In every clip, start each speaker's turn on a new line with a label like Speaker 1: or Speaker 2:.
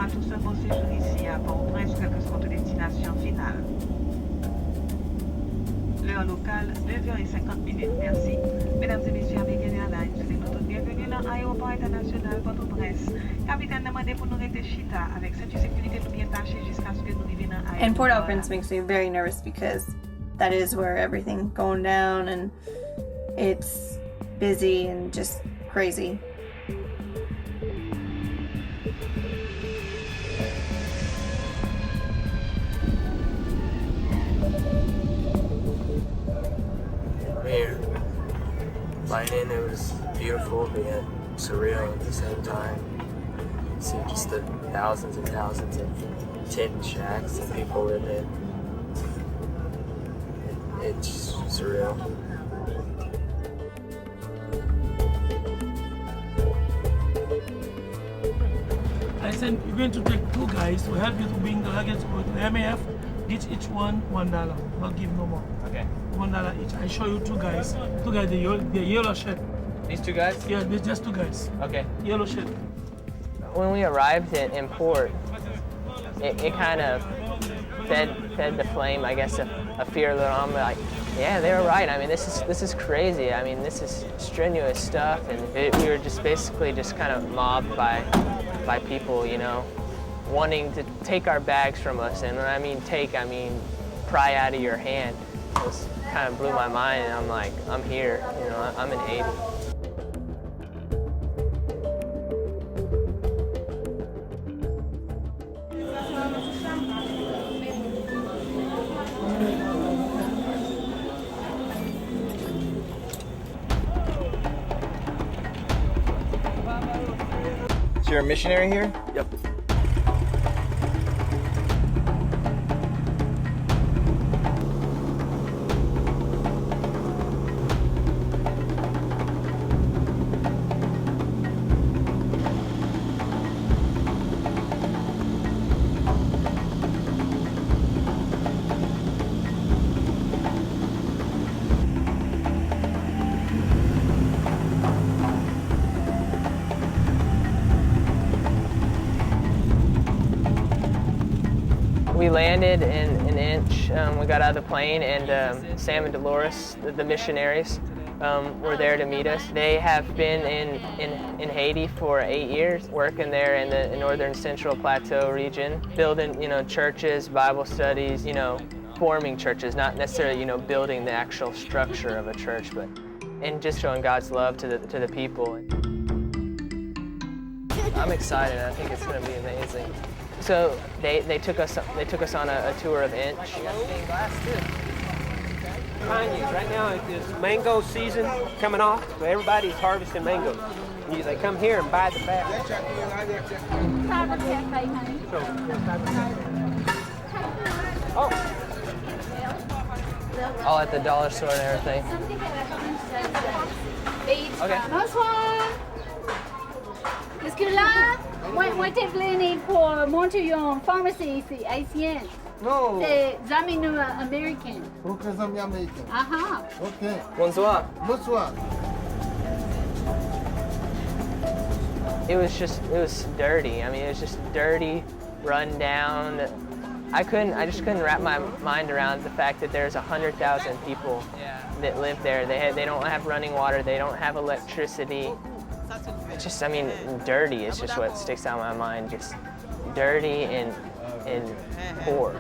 Speaker 1: à tous un beau séjour ici à Port-au-Prince, quelle que soit votre destination finale. L'heure locale, 9h50. Merci. Mesdames et messieurs, American Airlines, vous êtes notre bienvenue dans l'aéroport international Port-au-Prince. Capitaine demandé pour nous rester chita avec ceinture sécurité tout bien taché jusqu'à ce que nous arrivions dans l'aéroport.
Speaker 2: And Port-au-Prince makes me very nervous because that is where everything's going down and it's busy and just crazy.
Speaker 3: Here, flying in, it was beautiful but yet surreal at the same time. You see just the thousands and thousands of tin shacks that people live in. It's surreal.
Speaker 4: I said, you're going to take 2 guys to help you to bring the luggage to the MAF. Get each one $1. Not give no more.
Speaker 5: Okay.
Speaker 4: $1 each. I show you 2 guys. 2 guys, the yellow shirt.
Speaker 5: These 2 guys?
Speaker 4: Yeah, they're just 2 guys.
Speaker 5: Okay.
Speaker 4: Yellow shirt.
Speaker 6: When we arrived in port, it kind of fed the flame, I guess, a fear a little. I'm like, yeah, they were right. I mean, this is crazy. I mean, this is strenuous stuff, and we were just basically just kind of mobbed by people, you know, wanting to take our bags from us. And when I mean take, I mean pry out of your hand. It was, kind of blew my mind, and I'm like, I'm here, you know, I'm in Haiti.
Speaker 5: So you're a missionary here?
Speaker 3: Yep.
Speaker 6: We landed in an inch. We got out of the plane, and Sam and Dolores, the missionaries, were there to meet us. They have been in Haiti for 8 years, working there in the northern central plateau region, building, you know, churches, Bible studies, you know, forming churches, not necessarily, you know, building the actual structure of a church, but and just showing God's love to the people. I'm excited. I think it's going to be amazing. So they took us on a tour of Inch.
Speaker 7: Behind you, right now it's mango season coming off, so everybody's harvesting mangoes. They come here and buy the bag.
Speaker 6: Oh. All at the dollar store and everything. Okay.
Speaker 8: Bonsoir. Est-ce que là, moi t'es venu pour monter une pharmacie ici, haïtienne.
Speaker 9: Non.
Speaker 8: C'est amis américains.
Speaker 9: Pour les amis américains.
Speaker 8: Aha.
Speaker 9: Ok.
Speaker 6: Bonsoir.
Speaker 9: Bonsoir.
Speaker 6: It was dirty. I mean, it was just dirty, run down. I just couldn't wrap my mind around the fact that there's 100,000 people that live there. They don't have running water. They don't have electricity. It's just, I mean, dirty is just what sticks out in my mind. Just dirty and poor.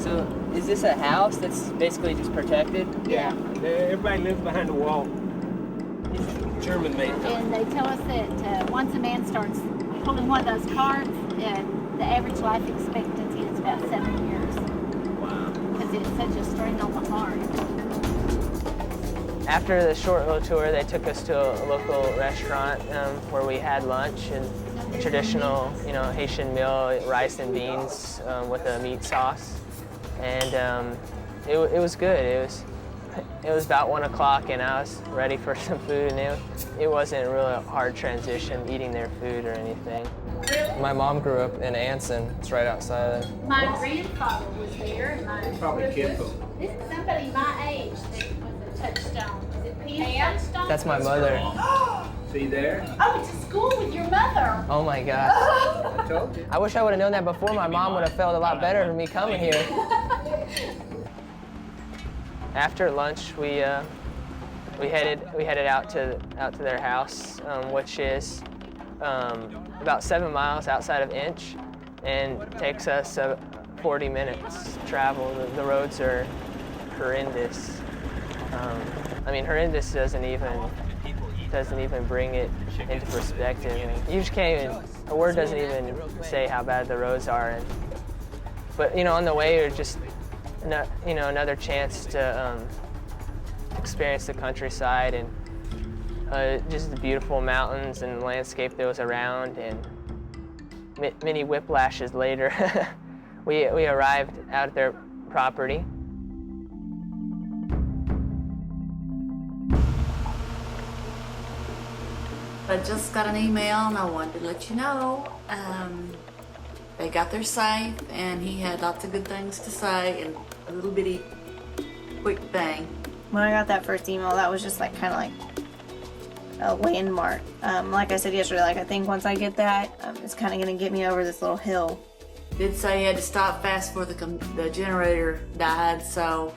Speaker 6: So, is this a house that's basically just protected?
Speaker 7: Yeah. Everybody lives behind the wall. German made.
Speaker 8: And they tell us that once a man starts pulling one of those carts, the average life expectancy is about 7 years.
Speaker 6: Wow.
Speaker 8: Because it's such a strain on the heart.
Speaker 6: After the short little tour, they took us to a local restaurant where we had lunch and traditional, you know, Haitian meal, rice and beans with a meat sauce, and it was good. It was about 1 o'clock, and I was ready for some food, and it wasn't a really hard transition eating their food or anything.
Speaker 3: My mom grew up in Anson. It's right outside.
Speaker 8: My grandfather was there, and my
Speaker 7: Probably kinfolk.
Speaker 8: This is somebody my age that was a touchstone. Is it Pam Touchstone?
Speaker 6: That's my mother.
Speaker 3: See there?
Speaker 8: I went to school with your mother.
Speaker 6: Oh my gosh.
Speaker 3: I told you.
Speaker 6: I wish I would have known that before. My mom would have felt a lot better for me coming here. After lunch, we headed out to their house, which is about 7 miles outside of Inch, and takes us 40 minutes to travel. The roads are horrendous. I mean, horrendous doesn't even bring it into perspective. You just can't even, a word doesn't even say how bad the roads are. But on the way, you're just, another chance to experience the countryside and just the beautiful mountains and landscape that was around. And many whiplashes later, we arrived out at their property.
Speaker 9: I just got an email and I wanted to let you know they got their safe, and he had lots of good things to say and a little bitty quick thing.
Speaker 2: When I got that first email, that was just like kind of like a landmark. Like I said yesterday, like I think once I get that, it's kind of gonna get me over this little hill.
Speaker 9: Did say he had to stop fast before the generator died, so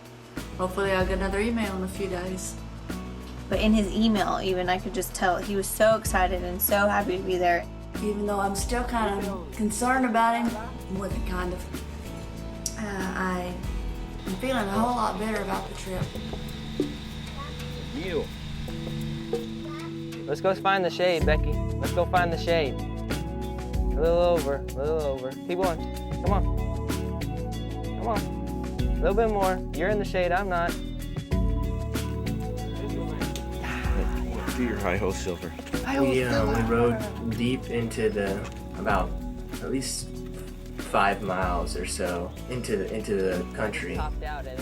Speaker 9: hopefully I'll get another email in a few days.
Speaker 2: But in his email, even I could just tell he was so excited and so happy to be there.
Speaker 9: Even though I'm still kind of concerned about him, more than kind of, I'm feeling a whole lot better about the trip.
Speaker 3: You.
Speaker 6: Let's go find the shade, Becky. Let's go find the shade. A little over. Keep going. Come on. A little bit more. You're in the shade, I'm not.
Speaker 10: Do your high-ho silver.
Speaker 3: We rode deep into about at least 5 miles or so into the country,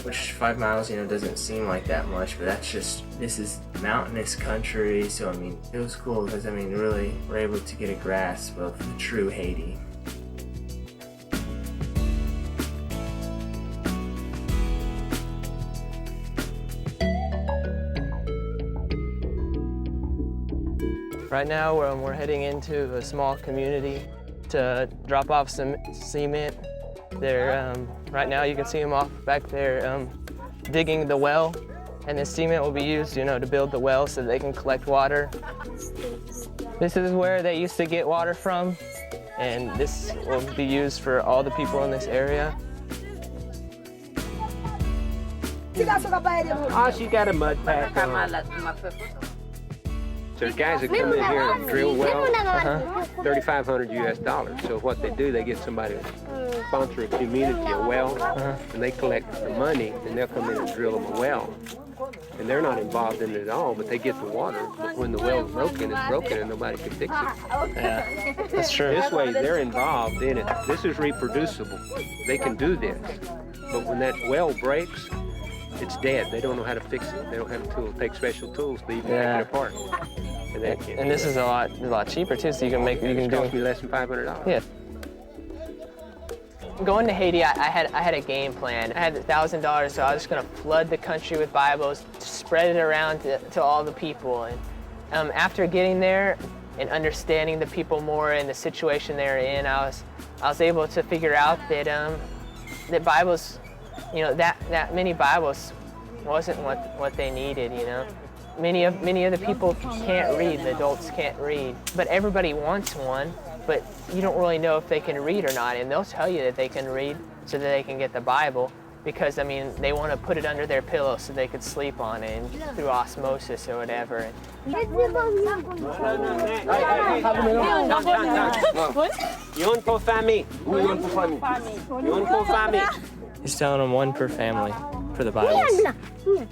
Speaker 3: which 5 miles, doesn't seem like that much, but this is mountainous country, so I mean, it was cool because really we're able to get a grasp of the true Haiti.
Speaker 6: Right now, we're heading into a small community to drop off some cement. They're, right now you can see them off back there digging the well, and the cement will be used, to build the well so they can collect water. This is where they used to get water from, and this will be used for all the people in this area.
Speaker 7: Oh, she got a mud pack on. So guys that come in here and drill wells, $3,500 US. So what they do, they get somebody to sponsor a community a well, and they collect the money, and they'll come in and drill them a well. And they're not involved in it at all, but they get the water. But when the well's broken, it's broken, and nobody can fix it.
Speaker 6: Yeah, that's true.
Speaker 7: This way, they're involved in it. This is reproducible. They can do this. But when that well breaks, it's dead. They don't know how to fix it. They don't have a tool. Take special tools to even take it apart.
Speaker 6: And this is a lot cheaper too, so you can
Speaker 7: It cost me less than $500.
Speaker 6: Yeah. Going to Haiti, I had a game plan. I had $1,000, so I was just gonna flood the country with Bibles, spread it around to all the people. And after getting there and understanding the people more and the situation they're in, I was able to figure out that Bibles, that many Bibles wasn't what they needed, Many of the people can't read, the adults can't read, but everybody wants one, but you don't really know if they can read or not, and they'll tell you that they can read so that they can get the Bible, because they want to put it under their pillow so they could sleep on it, and through osmosis or whatever.
Speaker 7: Une pour famille.
Speaker 6: He's telling them one per family for the Bibles.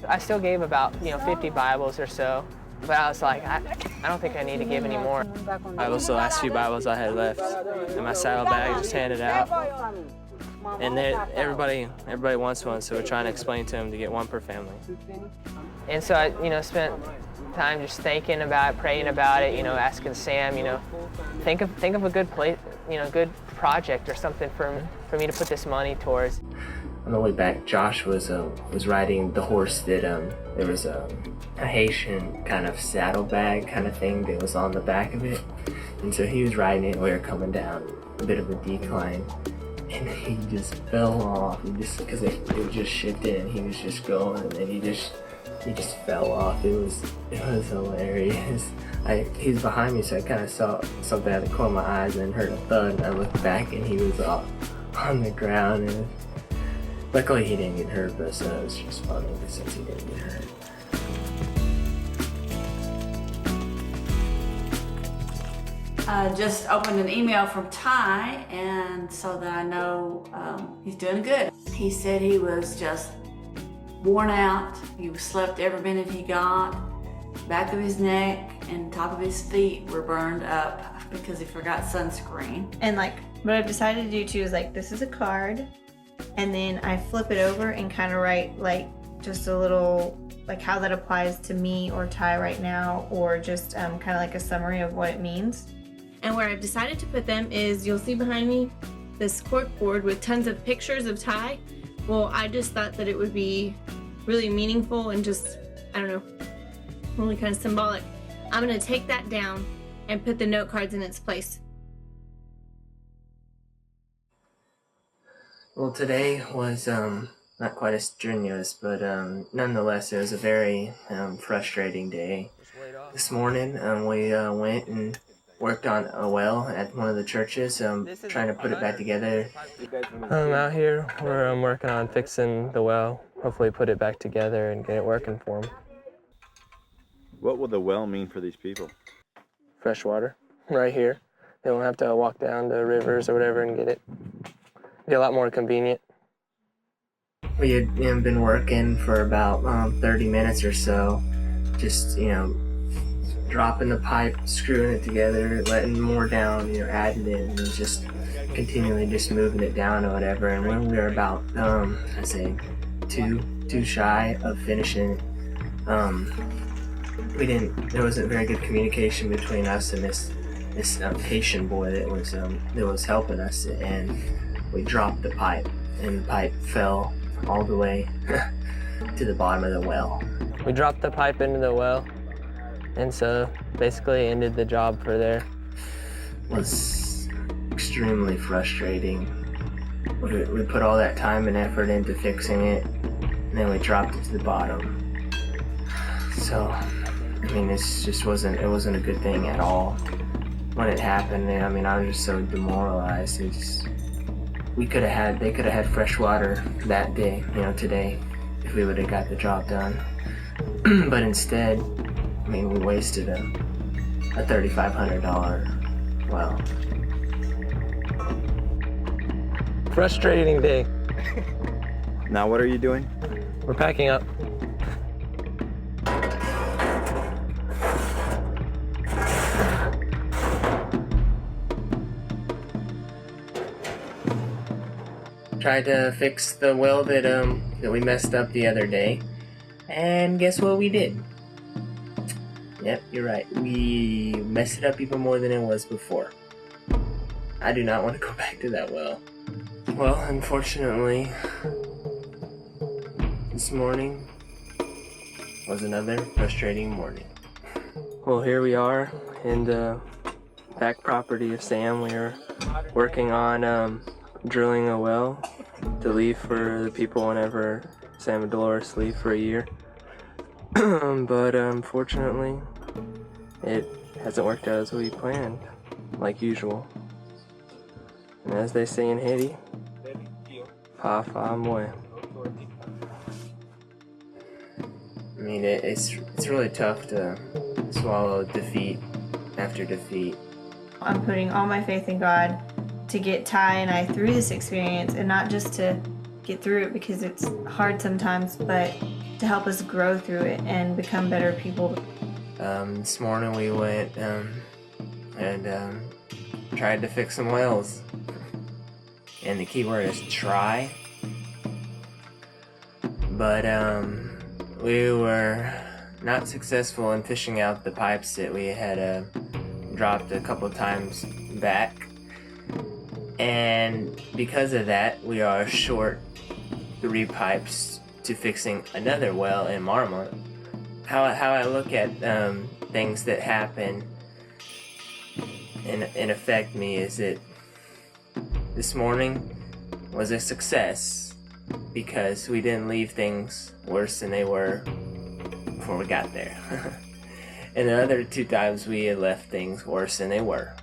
Speaker 6: I still gave about 50 Bibles or so, but I was like, I don't think I need to give any more. Bibles, the last few Bibles I had left in my saddlebag, just handed out. And everybody wants one, so we're trying to explain to them to get one per family. And so I spent time just thinking about it, praying about it, asking Sam, think of a good place, good project or something for me to put this money towards.
Speaker 3: on the way back, Josh was riding the horse that there was a Haitian kind of saddlebag kind of thing that was on the back of it, and so he was riding it. We were coming down a bit of a decline, and he just fell off. Because it just shifted, and he was just going, and then he just fell off. It was hilarious. He was behind me, so I kind of saw something out of the corner of my eyes and heard a thud, and I looked back, and he was off on the ground. And luckily, he didn't get hurt, but so it was just funny since he didn't get hurt.
Speaker 9: I just opened an email from Ty, and so that I know he's doing good. He said he was just worn out. He slept every minute he got. Back of his neck and top of his feet were burned up because he forgot sunscreen.
Speaker 2: And like, what I've decided to do too is like, this is a card, and then I flip it over and kind of write like just a little, like how that applies to me or Ty right now, or just kind of like a summary of what it means. And where I've decided to put them is, you'll see behind me this cork board with tons of pictures of Ty. Well, I just thought that it would be really meaningful and just, I don't know, really kind of symbolic. I'm gonna take that down and put the note cards in its place.
Speaker 3: Well, today was not quite as strenuous, but nonetheless, it was a very frustrating day. This morning, we went and worked on a well at one of the churches, trying to put it back together.
Speaker 6: Out here, we're working on fixing the well. Hopefully put it back together and get it working for them.
Speaker 10: What will the well mean for these people?
Speaker 6: Fresh water, right here. They don't have to walk down to rivers or whatever and get it. Be a lot more convenient.
Speaker 3: We had been working for about 30 minutes or so, just, dropping the pipe, screwing it together, letting more down, adding it, and just continually just moving it down or whatever. And when we were about, I'd say, two shy of finishing, there wasn't very good communication between us and this Haitian boy that was helping us, and we dropped the pipe, and the pipe fell all the way to the bottom of the well.
Speaker 6: We dropped the pipe into the well, and so basically ended the job for there.
Speaker 3: It was extremely frustrating. We put all that time and effort into fixing it, and then we dropped it to the bottom. So, it just wasn't a good thing at all. When it happened, I was just so demoralized. They could have had fresh water that day, today, if we would have got the job done. But instead, we wasted a $3,500 well.
Speaker 6: Frustrating day.
Speaker 10: Now what are you doing?
Speaker 6: We're packing up.
Speaker 3: Tried to fix the well that we messed up the other day, and guess what we did? Yep, you're right. We messed it up even more than it was before. I do not want to go back to that well. Well, unfortunately, this morning was another frustrating morning.
Speaker 6: Well, here we are in the back property of Sam. We are working on drilling a well to leave for the people whenever Sam and Dolores leave for a year. But unfortunately, it hasn't worked out as we planned, like usual. And as they say in Haiti, pa fa moi.
Speaker 3: It's really tough to swallow defeat after defeat.
Speaker 2: I'm putting all my faith in God to get Ty and I through this experience, and not just to get through it because it's hard sometimes, but to help us grow through it and become better people.
Speaker 3: This morning we went and tried to fix some wells. And the key word is try. But we were not successful in fishing out the pipes that we had dropped a couple times back. And because of that, we are short 3 pipes to fixing another well in Marmont. How I look at things that happen and affect me is that this morning was a success because we didn't leave things worse than they were before we got there. And the other 2 times we had left things worse than they were.